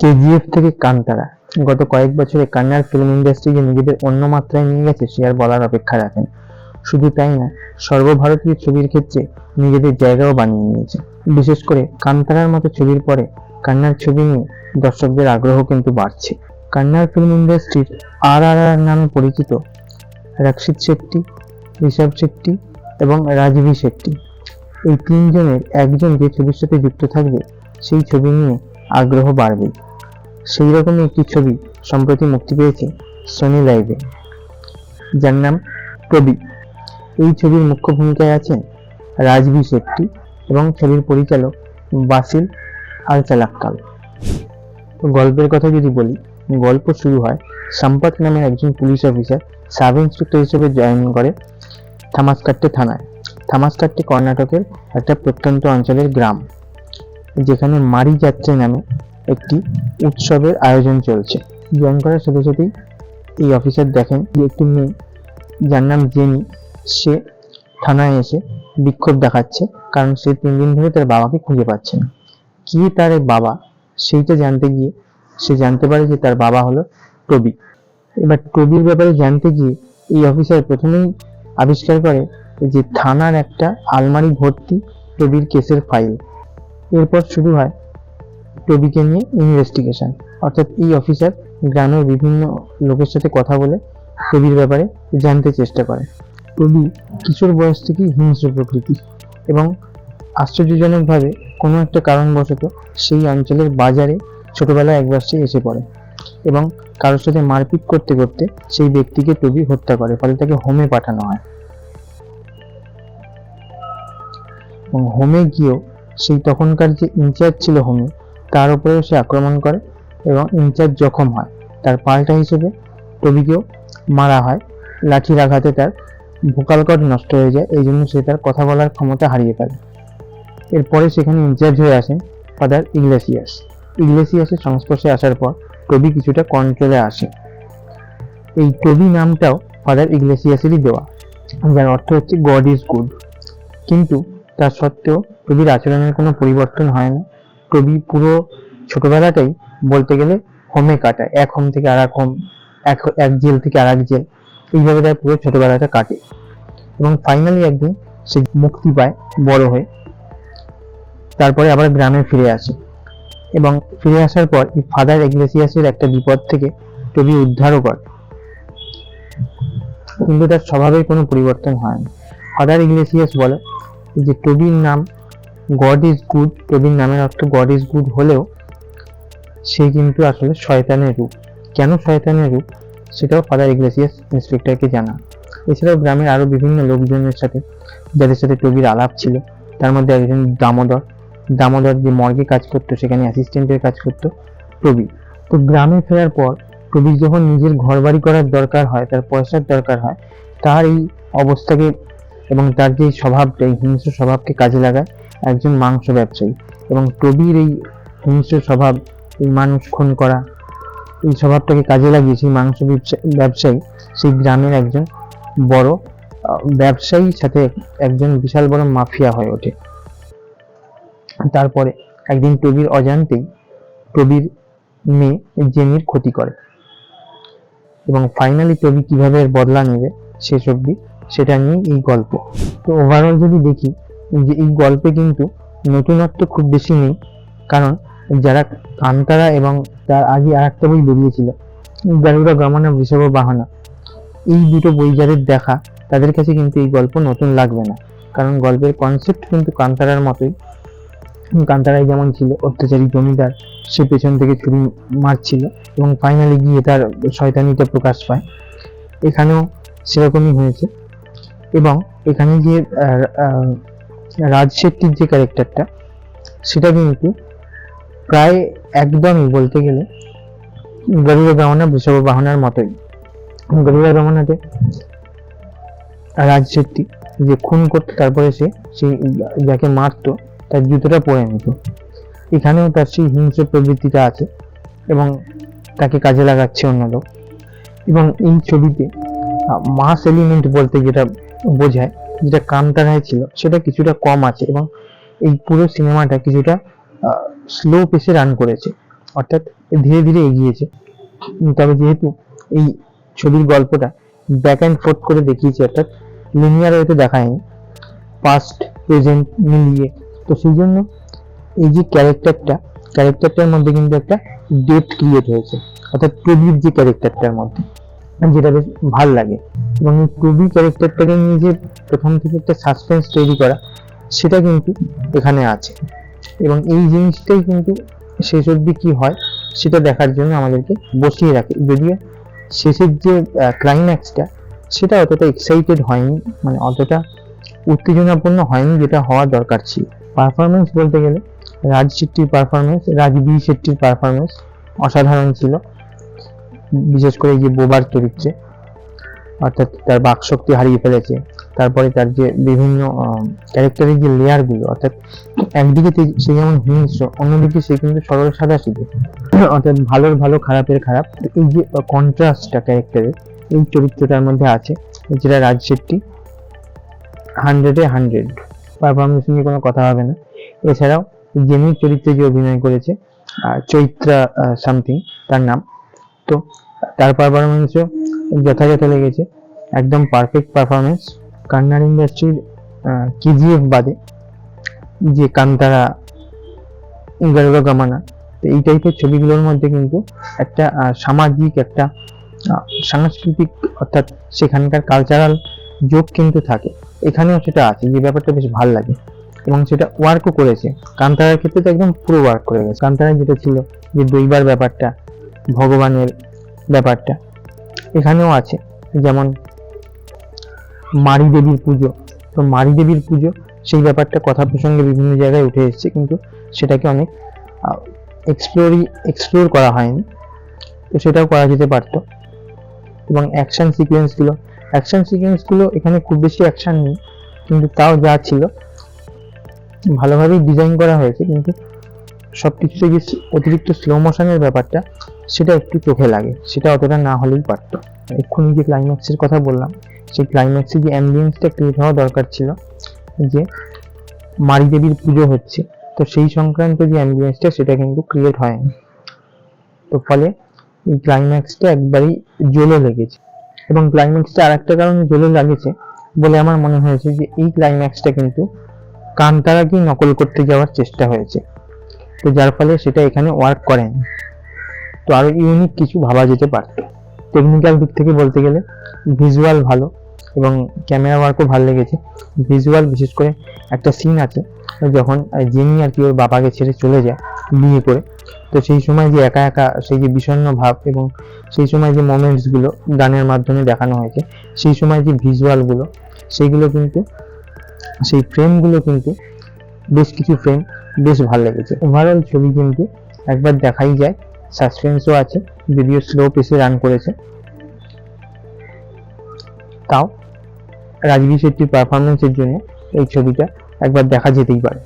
কেজিএফ থেকে কান্তারা, গত কয়েক বছরে কান্নাড় ফিল্ম ইন্ডাস্ট্রি যে নিজেদের অন্য মাত্রায় নিয়ে গেছে সে আর বলার অপেক্ষা রাখে না। শুধু তাই না, সর্বভারতীয় ছবির ক্ষেত্রে নিজেদের জায়গাও বানিয়ে নিয়েছে। বিশেষ করে কান্তারার মতো ছবির পরে কান্নাড় ছবি নিয়ে দর্শকদের আগ্রহ কিন্তু বাড়ছে। কান্নাড় ফিল্ম ইন্ডাস্ট্রির RRR নামে পরিচিত রক্ষিত শেট্টি, ঋষভ শেট্টি এবং রাজভি শেট্টি, এই তিনজনের একজন যে ছবির সাথে যুক্ত থাকবে সেই ছবি নিয়ে আগ্রহ বাড়বে। সেই রকমই একটি ছবি সম্প্রতি মুক্তি পেয়েছে সোনি লাইভে, যার নাম টবি। এই ছবির মুখ্য ভূমিকায় আছেন রাজভি শেট্টি এবং ছবির পরিচালক বাসিল আলচালাক্কাল। গল্পের কথা যদি বলি, গল্প শুরু হয় সম্পত নামের একজন পুলিশ অফিসার সাব ইন্সপেক্টর হিসেবে জয়েন করে থামাসকাট্টে থানায়। থামাসকাট্টে কর্ণাটকের একটা প্রত্যন্ত অঞ্চলের গ্রাম, যেখানে মারি যাত্রা নামে একটি উৎসবের আয়োজন চলছে। জয়েন করার সাথে সাথেই এই অফিসার দেখেন যে একটি মেয়ে যার নাম জেনি, সে থানায় এসে বিক্ষোভ দেখাচ্ছে, কারণ সে 3 দিন ধরে তার বাবাকে খুঁজে পাচ্ছে না। কি তার বাবা, সেইটা জানতে গিয়ে সে জানতে পারে যে তার বাবা হলো টবি। এবার টবির ব্যাপারে জানতে গিয়ে এই অফিসার প্রথমেই আবিষ্কার করে যে থানার একটা আলমারি ভর্তি টবির কেসের ফাইল। এরপর শুরু হয় টবিকে নিয়ে ইনভেস্টিগেশন, অর্থাৎ এই অফিসার গ্রামের বিভিন্ন লোকের সাথে কথা বলে টবির ব্যাপারে জানতে চেষ্টা করে। টবি কিশোর বয়স থেকেই হিংস্র প্রকৃতির এবং আশ্চর্যজনকভাবে কোনো একটা কারণবশত সেই অঞ্চলের বাজারে ছোটবেলায় একবার সে এসে পড়ে এবং কারোর সাথে মারপিট করতে করতে সেই ব্যক্তিকে টবি হত্যা করে, ফলে তাকে হোমে পাঠানো হয়। এবং হোমে গিয়েও সেই তখনকার যে ইনচার্জ ছিল হোমে, তার উপরেও সে আক্রমণ করে এবং ইনচার্জ জখম হয়। তার পাল্টা হিসেবে টবিকেও মারা হয়, লাঠির আঘাতে তার ভোকাল কর্ড নষ্ট হয়ে যায়, এই জন্য সে তার কথা বলার ক্ষমতা হারিয়ে ফেলে। এরপরে সেখানে ইনচার্জ হয়ে আসেন ফাদার ইগলেসিয়াস। ইগলেসিয়াসের সংস্পর্শে আসার পর টবি কিছুটা কন্ট্রোলে আসে। এই টবি নামটাও ফাদার ইগলেসিয়াসেরই দেওয়া, যার অর্থ হচ্ছে গড ইজ গুড। কিন্তু তা সত্ত্বেও টবির আচরণের কোনো পরিবর্তন হয় না। টবি পুরো ছোটবেলাটাই বলতে গেলে হোমে কাটায়, এক হোম থেকে আর এক হোম, এক জেল থেকে আর এক জেল, এইভাবে তার পুরো ছোটবেলাটা কাটে এবং ফাইনালি একদিন সে মুক্তি পায় বড় হয়ে। তারপরে আবার গ্রামে ফিরে আসে এবং ফিরে আসার পর এই ফাদার ইগলেসিয়াসের একটা বিপদ থেকে টবি উদ্ধারও করে, কিন্তু তার স্বভাবের কোনো পরিবর্তন হয় না। ফাদার ইগলেসিয়াস বলে যে টবির নাম গড ইজ গুড, টবির নামের অর্থ গড ইজ গুড হলেও সে কিন্তু আসলে শয়তানের রূপ। কেন শয়তানের রূপ সেটাও ফাদার ইগলেসিয়াস ইন্সপেক্টরকে জানান। এছাড়াও গ্রামের আরো বিভিন্ন লোকজনের সাথে, যাদের সাথে টবির আলাপ ছিল, তার মধ্যে একজন দামোদর যে মর্গে কাজ করতো, সেখানে অ্যাসিস্ট্যান্টের কাজ করতো টবি। তো গ্রামে ফেরার পর টবির যখন নিজের ঘর বাড়ি করার দরকার হয়, তার পয়সার দরকার হয়, তার এই অবস্থাকে এবং তার যে স্বভাবটা, এই হিংস্র স্বভাবকে কাজে লাগায় একজন মাংস ব্যবসায়ী। এবং টবির এই হিংস্র স্বভাব, এই মানুষ খুন করা, এই স্বভাবটাকে কাজে লাগিয়ে সেই মাংস ব্যবসায়ী সেই গ্রামের একজন বড় ব্যবসায়ীর সাথে একজন বিশাল বড় মাফিয়া হয়ে ওঠে। তারপরে একদিন টবির অজান্তেই টবির মেয়ে জেনির ক্ষতি করে এবং ফাইনালি টবি কিভাবে বদলা নেবে শেষ অবধি, সেটা নিয়ে এই গল্প। তো ওভারঅল যদি দেখি যে এই গল্পে কিন্তু নতুনত্ব খুব বেশি নেই, কারণ যারা কান্তারা এবং তার আগে আর একটা বই বেরিয়েছিল গারুড়া গমন বৃষভ বাহন, এই দুটো বই যাদের দেখা তাদের কাছে কিন্তু এই গল্প নতুন লাগবে না, কারণ গল্পের কনসেপ্ট কিন্তু কান্তারার মতোই। কান্তারায় যেমন ছিল অত্যাচারী জমিদার, সে পেছন থেকে ছুরি মারছিল এবং ফাইনালি গিয়ে তার শয়তানিটা প্রকাশ পায়, এখানেও সেরকমই হয়েছে। এবং এখানে যে রাজ শেট্টির যে ক্যারেক্টারটা, সেটা কিন্তু প্রায় একদমই বলতে গেলে গরুড়া গমন বৃষভ বাহনার মতোই। গরুড়া গমনাতে রাজ শেট্টি যে খুন করতো, তারপরে সে সেই যাকে মারতো তার জুতোটা পরে নিত। এখানেও তার সেই হিংস্র প্রবৃত্তিটা আছে এবং তাকে কাজে লাগাচ্ছে অন্য লোক। এবং এই ছবিতে মাস এলিমেন্ট বলতে যেটা বোঝায়, যেটা কান্তারায় ছিল, সেটা কিছুটা কম আছে এবং এই পুরো সিনেমাটা কিছুটা স্লো পেসে রান করেছে। অর্থাৎ ধীরে ধীরে এগিয়েছে। তবে যেহেতু এই ছবির গল্পটা ব্যাক অ্যান্ড ফোর্থ করে দেখিয়েছে, অর্থাৎ লিনিয়ার ওয়েতে দেখায়নি, পাস্ট প্রেজেন্ট মিলিয়ে, তো সেই জন্য এই যে ক্যারেক্টারটার মধ্যে কিন্তু একটা ডেপথ ক্রিয়েট হয়েছে, অর্থাৎ প্রবীর যে ক্যারেক্টারটার মধ্যে, যেটা বেশ ভাল লাগে। এবং এই প্রবীর ক্যারেক্টারটাকে নিয়ে যে প্রথম থেকে একটা সাসপেন্স তৈরি করা, সেটা কিন্তু এখানে আছে। এবং এই জিনিসটাই কিন্তু শেষ অবধি কি হয় সেটা দেখার জন্য আমাদেরকে বসিয়ে রাখে, যদিও শেষের যে ক্লাইম্যাক্সটা সেটা অতটা এক্সাইটেড হয়নি, মানে অতটা উত্তেজনাপূর্ণ হয়নি যেটা হওয়ার দরকার ছিল। পারফরমেন্স বলতে গেলে রাজবীর শেট্টির পারফরমেন্স অসাধারণ ছিল, বিশেষ করে এই যে বোবার চরিত্রে, অর্থাৎ তার বাকশক্তি হারিয়ে ফেলেছে, তারপরে তার যে বিভিন্ন ক্যারেক্টারের যে লেয়ারগুলো, অর্থাৎ একদিকে সে যেমন হিংস্র, অন্যদিকে সে কিন্তু সরল সাদাসিধে, অর্থাৎ ভালোর ভালো খারাপের খারাপ, এই যে কন্ট্রাস্টটা ক্যারেক্টারের এই চরিত্রটার মধ্যে আছে, যেটা রাজ শেট্টি 100-এ 100 পারফরমেন্স নিয়ে কোনো কথা হবে না। এছাড়াও জেনির চরিত্রে যে অভিনয় করেছে চৈত্রা সামথিং তার নাম, তো তার পারফরমেন্সও যথাযথ লেগেছে, একদম পারফেক্ট পারফরমেন্স। কান্নাড় ইন্ডাস্ট্রির কেজিএফ বাদে যে কান্তারা, গরুড় গমনা, তো এই টাইপের ছবিগুলোর মধ্যে কিন্তু একটা সামাজিক, একটা সাংস্কৃতিক, অর্থাৎ সেখানকার কালচারাল যোগ কিন্তু থাকে, এখানেও সেটা আছে, যে ব্যাপারটা বেশ ভালো লাগে এবং সেটা ওয়ার্কও করেছে। কান্তারার ক্ষেত্রে তো একদম পুরো ওয়ার্ক করে গেছে। কান্তারা যেটা ছিল যে দৈবার ব্যাপারটা, ভগবানের ব্যাপারটা, এখানেও আছে। যেমন মারি দেবীর পুজো, তো মারি দেবীর পুজো সেই ব্যাপারটা কথা প্রসঙ্গে বিভিন্ন জায়গায় উঠে এসেছে, কিন্তু সেটাকে অনেক এক্সপ্লোর করা হয়নি, তো সেটাও করা যেতে পারতো। এবং অ্যাকশন সিকোয়েন্সগুলো এখানে খুব বেশি অ্যাকশন নেই, কিন্তু তাও যা ছিল ভালোভাবেই ডিজাইন করা হয়েছে, কিন্তু সবকিছুতে যে অতিরিক্ত স্লো মোশনের ব্যাপারটা সেটা একটু চোখে লাগে, সেটা অতটা না হলেই পারতো। এক্ষুনি যে ক্লাইম্যাক্সের কথা বললাম, সেই ক্লাইম্যাক্সে যে অ্যাম্বিয়েন্সটা ক্রিয়েট হওয়া দরকার ছিল, যে মারি দেবীর পুজো হচ্ছে, তো সেই সংক্রান্ত যে অ্যাম্বিয়েন্সটা সেটা কিন্তু ক্রিয়েট হয়নি, তো ফলে এই ক্লাইম্যাক্সটা একবারই জ্বলে লেগেছে। এবং ক্লাইম্যাক্সটা আরেকটা কারণে জ্বলে লাগেছে বলে আমার মনে হয়েছে, যে এই ক্লাইম্যাক্সটা কিন্তু কান্তারাকেই নকল করতে যাওয়ার চেষ্টা হয়েছে, তো যার ফলে সেটা এখানে ওয়ার্ক করেনি, তো আরো ইউনিক কিছু ভাবা যেতে পারত। টেকনিক্যাল দিক থেকে বলতে গেলে ভিজুয়াল ভালো এবং ক্যামেরা ওয়ার্কও ভালো লেগেছে। ভিজুয়াল বিশেষ করে একটা সিন আছে যখন জেনি আর কি ওর বাবাকে ছেড়ে চলে যায় বিয়ে করে, তো সেই সময় যে একা একা সেই যে বিষণ্ণ ভাব, এবং সেই সময় যে মোমেন্টসগুলো গানের মাধ্যমে দেখানো হয়েছে, সেই সময় যে ভিজুয়ালগুলো, সেইগুলো কিন্তু, সেই ফ্রেমগুলো কিন্তু বেশ কিছু ফ্রেম বেশ ভালো লেগেছে। ওভারঅল ছবি কিন্তু একবার দেখাই যায়, সাসপেন্সও আছে, যদিও স্লো পেসে রান করেছে, তাও রাজবীর শেট্টির পারফরমেন্সের জন্য এই ছবিটা একবার দেখা যেতেই পারে।